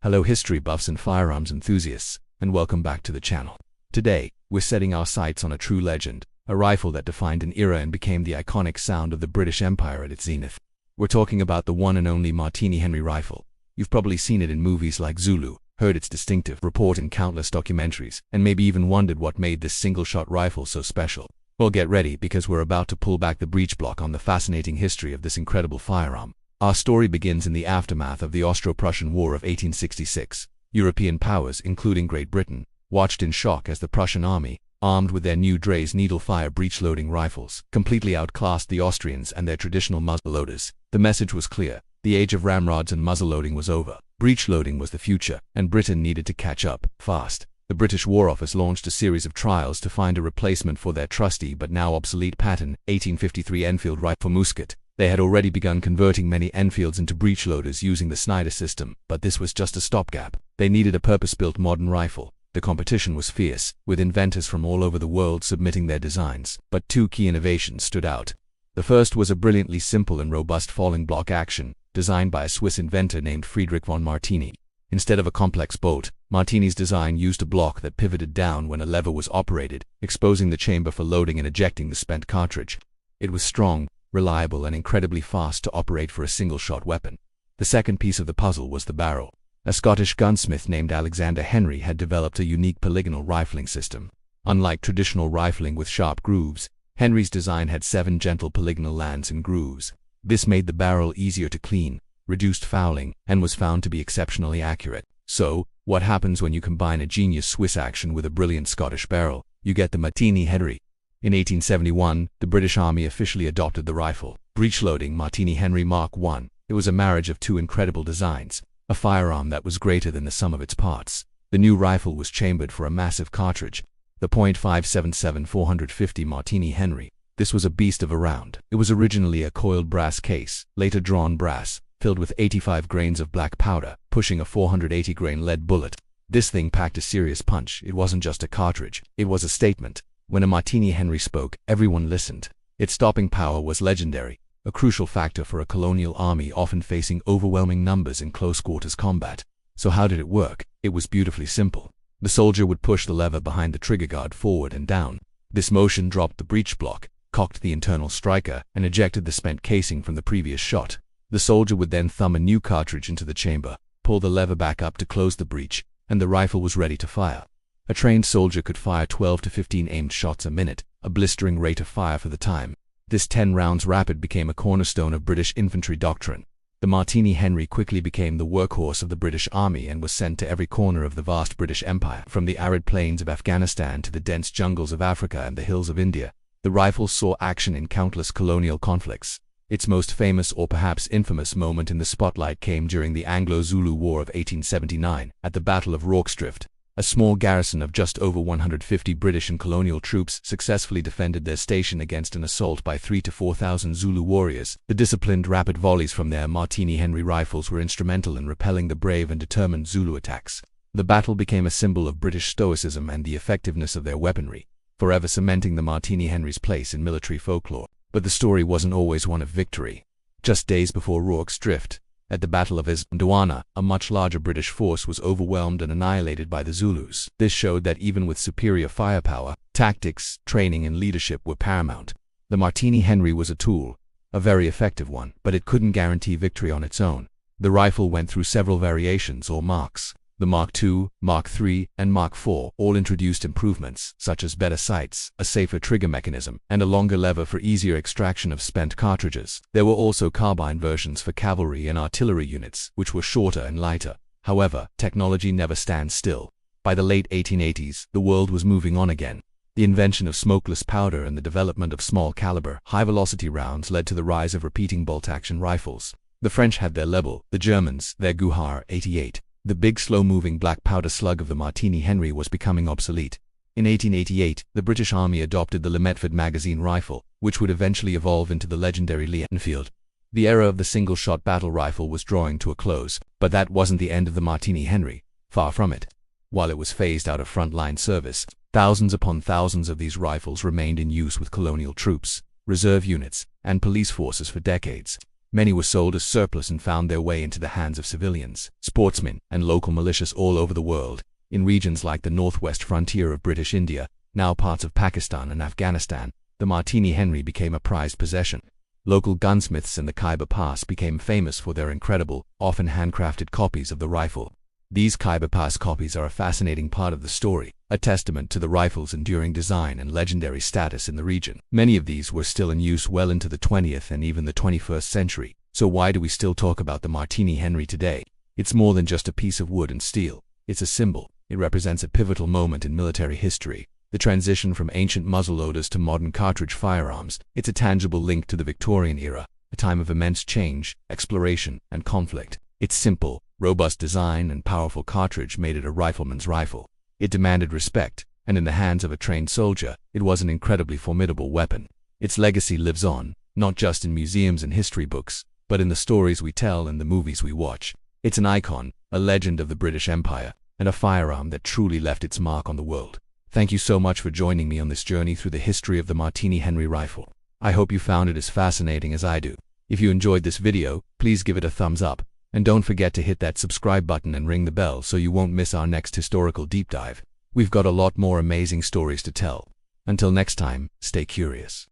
Hello history buffs and firearms enthusiasts, and welcome back to the channel. Today, we're setting our sights on a true legend, a rifle that defined an era and became the iconic sound of the British Empire at its zenith. We're talking about the one and only Martini Henry rifle. You've probably seen it in movies like Zulu, heard its distinctive report in countless documentaries, and maybe even wondered what made this single-shot rifle so special. Well, get ready, because we're about to pull back the breech block on the fascinating history of this incredible firearm. Our story begins in the aftermath of the Austro-Prussian War of 1866. European powers, including Great Britain, watched in shock as the Prussian army, armed with their new Dreyse needle-fire breech-loading rifles, completely outclassed the Austrians and their traditional muzzle-loaders. The message was clear: the age of ramrods and muzzle-loading was over. Breech-loading was the future, and Britain needed to catch up, fast. The British War Office launched a series of trials to find a replacement for their trusty but now obsolete pattern 1853 Enfield rifle musket. They had already begun converting many Enfields into breech loaders using the Snyder system, but this was just a stopgap. They needed a purpose-built modern rifle. The competition was fierce, with inventors from all over the world submitting their designs. But two key innovations stood out. The first was a brilliantly simple and robust falling block action, designed by a Swiss inventor named Friedrich von Martini. Instead of a complex bolt, Martini's design used a block that pivoted down when a lever was operated, exposing the chamber for loading and ejecting the spent cartridge. It was strong, reliable, and incredibly fast to operate for a single-shot weapon. The second piece of the puzzle was the barrel. A Scottish gunsmith named Alexander Henry had developed a unique polygonal rifling system. Unlike traditional rifling with sharp grooves, Henry's design had 7 gentle polygonal lands and grooves. This made the barrel easier to clean, reduced fouling, and was found to be exceptionally accurate. So, what happens when you combine a genius Swiss action with a brilliant Scottish barrel? You get the Martini Henry. In 1871, the British Army officially adopted the rifle. Breech-loading Martini Henry Mark I. It was a marriage of two incredible designs, a firearm that was greater than the sum of its parts. The new rifle was chambered for a massive cartridge, the .577 450 Martini Henry. This was a beast of a round. It was originally a coiled brass case, later drawn brass, filled with 85 grains of black powder, pushing a 480-grain lead bullet. This thing packed a serious punch. It wasn't just a cartridge, it was a statement. When a Martini Henry spoke, everyone listened. Its stopping power was legendary, a crucial factor for a colonial army often facing overwhelming numbers in close-quarters combat. So how did it work? It was beautifully simple. The soldier would push the lever behind the trigger guard forward and down. This motion dropped the breech block, cocked the internal striker, and ejected the spent casing from the previous shot. The soldier would then thumb a new cartridge into the chamber, pull the lever back up to close the breech, and the rifle was ready to fire. A trained soldier could fire 12 to 15 aimed shots a minute, a blistering rate of fire for the time. This 10 rounds rapid became a cornerstone of British infantry doctrine. The Martini Henry quickly became the workhorse of the British Army and was sent to every corner of the vast British Empire, from the arid plains of Afghanistan to the dense jungles of Africa and the hills of India. The rifle saw action in countless colonial conflicts. Its most famous, or perhaps infamous, moment in the spotlight came during the Anglo-Zulu War of 1879, at the Battle of Rorke's Drift. A small garrison of just over 150 British and colonial troops successfully defended their station against an assault by 3,000 to 4,000 Zulu warriors. The disciplined, rapid volleys from their Martini Henry rifles were instrumental in repelling the brave and determined Zulu attacks. The battle became a symbol of British stoicism and the effectiveness of their weaponry, forever cementing the Martini Henry's place in military folklore. But the story wasn't always one of victory. Just days before Rorke's Drift, at the Battle of Isandlwana, a much larger British force was overwhelmed and annihilated by the Zulus. This showed that even with superior firepower, tactics, training, and leadership were paramount. The Martini Henry was a tool, a very effective one, but it couldn't guarantee victory on its own. The rifle went through several variations or marks. The Mark II, Mark III, and Mark IV all introduced improvements, such as better sights, a safer trigger mechanism, and a longer lever for easier extraction of spent cartridges. There were also carbine versions for cavalry and artillery units, which were shorter and lighter. However, technology never stands still. By the late 1880s, the world was moving on again. The invention of smokeless powder and the development of small-caliber, high-velocity rounds led to the rise of repeating bolt-action rifles. The French had their Lebel, the Germans their Gouhar 88. The big, slow-moving black powder slug of the Martini Henry was becoming obsolete. In 1888, the British Army adopted the Lemaitre magazine rifle, which would eventually evolve into the legendary Lee Enfield. The era of the single-shot battle rifle was drawing to a close, but that wasn't the end of the Martini Henry. Far from it. While it was phased out of front-line service, thousands upon thousands of these rifles remained in use with colonial troops, reserve units, and police forces for decades. Many were sold as surplus and found their way into the hands of civilians, sportsmen, and local militias all over the world. In regions like the northwest frontier of British India, now parts of Pakistan and Afghanistan, the Martini Henry became a prized possession. Local gunsmiths in the Khyber Pass became famous for their incredible, often handcrafted copies of the rifle. These Khyber Pass copies are a fascinating part of the story, a testament to the rifle's enduring design and legendary status in the region. Many of these were still in use well into the 20th and even the 21st century. So why do we still talk about the Martini Henry today? It's more than just a piece of wood and steel. It's a symbol. It represents a pivotal moment in military history. The transition from ancient muzzleloaders to modern cartridge firearms. It's a tangible link to the Victorian era, a time of immense change, exploration, and conflict. Its simple, robust design and powerful cartridge made it a rifleman's rifle. It demanded respect, and in the hands of a trained soldier, it was an incredibly formidable weapon. Its legacy lives on, not just in museums and history books, but in the stories we tell and the movies we watch. It's an icon, a legend of the British Empire, and a firearm that truly left its mark on the world. Thank you so much for joining me on this journey through the history of the Martini Henry rifle. I hope you found it as fascinating as I do. If you enjoyed this video, please give it a thumbs up, and don't forget to hit that subscribe button and ring the bell so you won't miss our next historical deep dive. We've got a lot more amazing stories to tell. Until next time, stay curious.